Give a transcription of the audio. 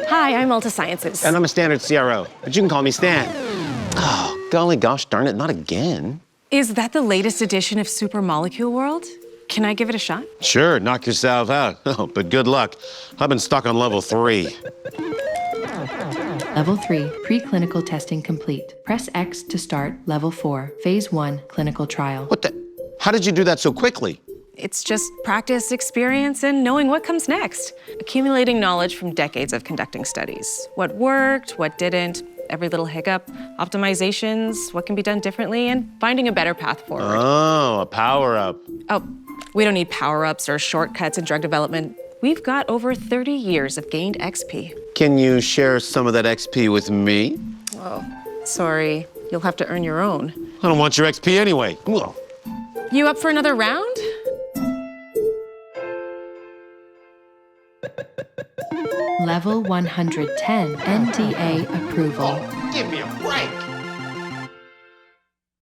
Hi, I'm Altasciences. And I'm a standard CRO, but you can call me Stan. Oh, golly gosh darn it, not again. Is that the latest edition of Super Molecule World? Can I give it a shot? Sure, knock yourself out. Oh, but good luck. I've been stuck on level 3. Level 3, preclinical testing complete. Press X to start Level 4, Phase 1 clinical trial. What the? How did you do that so quickly? It's just practice, experience, and knowing what comes next. Accumulating knowledge from decades of conducting studies. What worked, what didn't, every little hiccup, optimizations, what can be done differently, and finding a better path forward. Oh, a power-up. Oh, we don't need power-ups or shortcuts in drug development. We've got over 30 years of gained XP. Can you share some of that XP with me? Oh, sorry. You'll have to earn your own. I don't want your XP anyway. Ugh. You up for another round? Level 110, NDA approval. Give me a break.